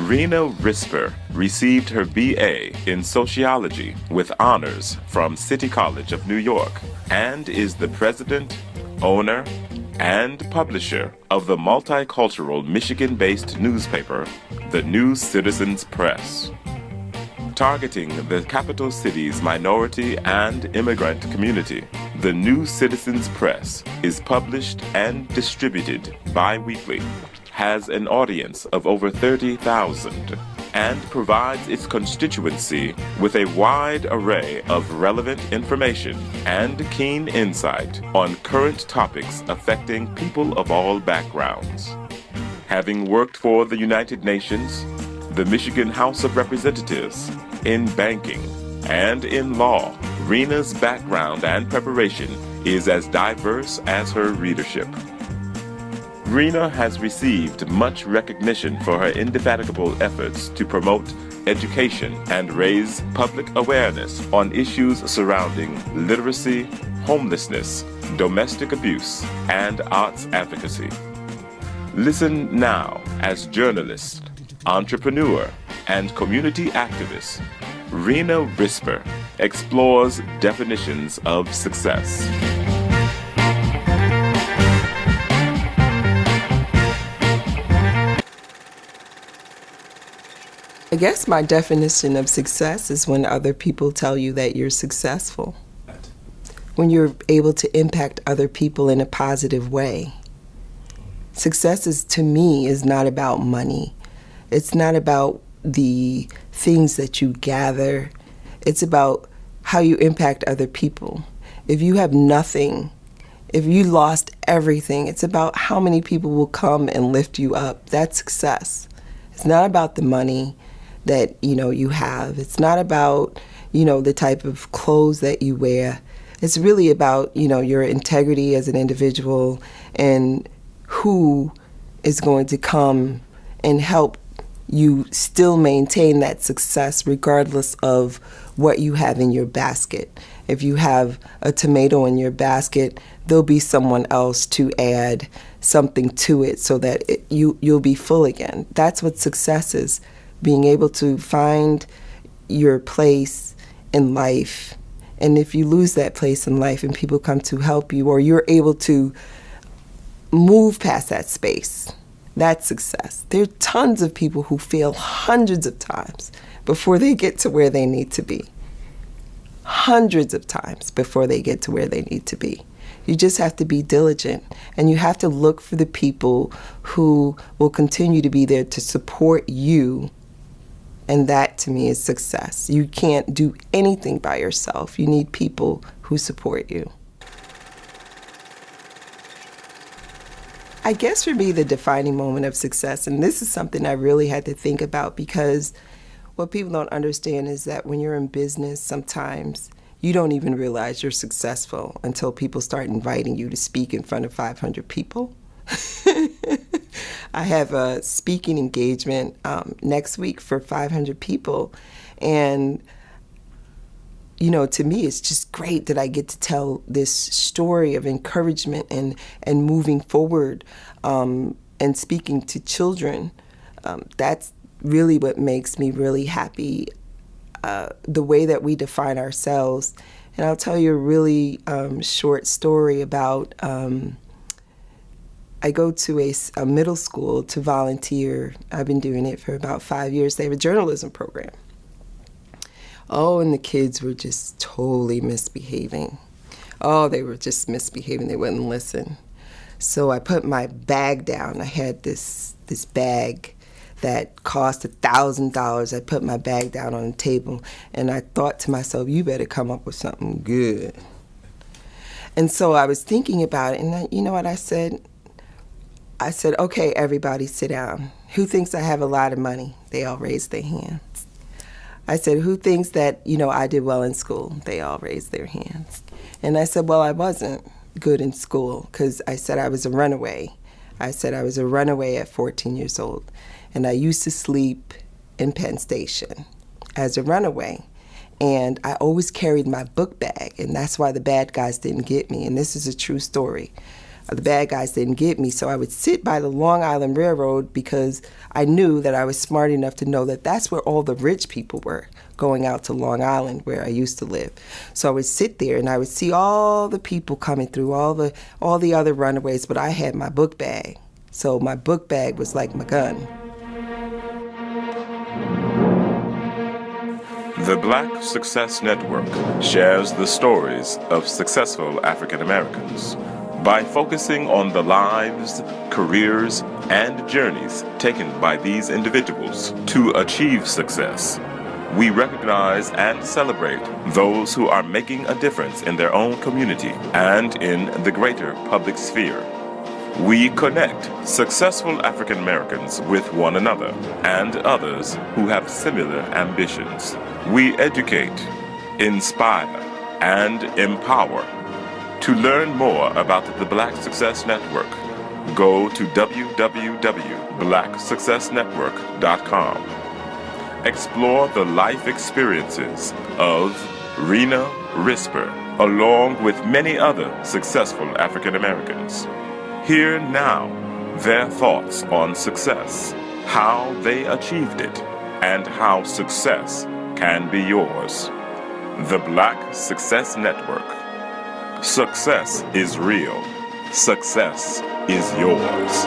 Rina Risper received her BA in Sociology with honors from City College of New York and is the president, owner, and publisher of the multicultural Michigan-based newspaper, The New Citizens Press. Targeting the capital city's minority and immigrant community, The New Citizens Press is published and distributed bi-weekly, has an audience of over 30,000, and provides its constituency with a wide array of relevant information and keen insight on current topics affecting people of all backgrounds. Having worked for the United Nations, the Michigan House of Representatives, in banking, and in law, Rina's background and preparation is as diverse as her readership. Rina has received much recognition for her indefatigable efforts to promote education and raise public awareness on issues surrounding literacy, homelessness, domestic abuse, and arts advocacy. Listen now as journalist, entrepreneur, and community activist, Rina Risper explores definitions of success. I guess my definition of success is when other people tell you that you're successful. When you're able to impact other people in a positive way. Success is, to me, is not about money. It's not about the things that you gather. It's about how you impact other people. If you have nothing, if you lost everything, it's about how many people will come and lift you up. That's success. It's not about the money that you have. It's not about the type of clothes that you wear. It's really about your integrity as an individual and who is going to come and help you still maintain that success regardless of what you have in your basket. If you have a tomato in your basket, there'll be someone else to add something to it so that you'll be full again. That's what success is, being able to find your place in life. And if you lose that place in life and people come to help you, or you're able to move past that space, that's success. There are tons of people who fail hundreds of times before they get to where they need to be. Hundreds of times before they get to where they need to be. You just have to be diligent, and you have to look for the people who will continue to be there to support you, and that to me is success. You can't do anything by yourself. You need people who support you. I guess for me, the defining moment of success, and this is something I really had to think about, because what people don't understand is that when you're in business, sometimes you don't even realize you're successful until people start inviting you to speak in front of 500 people. I have a speaking engagement next week for 500 people, and to me, it's just great that I get to tell this story of encouragement and moving forward and speaking to children. That's really what makes me really happy, the way that we define ourselves. And I'll tell you a really short story about, I go to a middle school to volunteer. I've been doing it for about 5 years. They have a journalism program. Oh, and the kids were just totally misbehaving. Oh, they were just misbehaving. They wouldn't listen. So I put my bag down. I had this bag that cost $1,000. I put my bag down on the table, and I thought to myself, you better come up with something good. And so I was thinking about it, and you know what I said? I said, okay, everybody sit down. Who thinks I have a lot of money? They all raised their hands. I said, who thinks that, I did well in school? They all raised their hands. And I said, well, I wasn't good in school, because I said I was a runaway. I said I was a runaway at 14 years old. And I used to sleep in Penn Station as a runaway. And I always carried my book bag, and that's why the bad guys didn't get me. And this is a true story. The bad guys didn't get me, so I would sit by the Long Island Railroad because I knew that I was smart enough to know that that's where all the rich people were, going out to Long Island where I used to live. So I would sit there and I would see all the people coming through, all the other runaways, but I had my book bag. So my book bag was like my gun. The Black Success Network shares the stories of successful African Americans by focusing on the lives, careers, and journeys taken by these individuals to achieve success. We recognize and celebrate those who are making a difference in their own community and in the greater public sphere. We connect successful African Americans with one another and others who have similar ambitions. We educate, inspire, and empower. To learn more about the Black Success Network, go to www.blacksuccessnetwork.com. Explore the life experiences of Rina Risper, along with many other successful African Americans. Hear now their thoughts on success, how they achieved it, and how success can be yours. The Black Success Network. Success is real. Success is yours.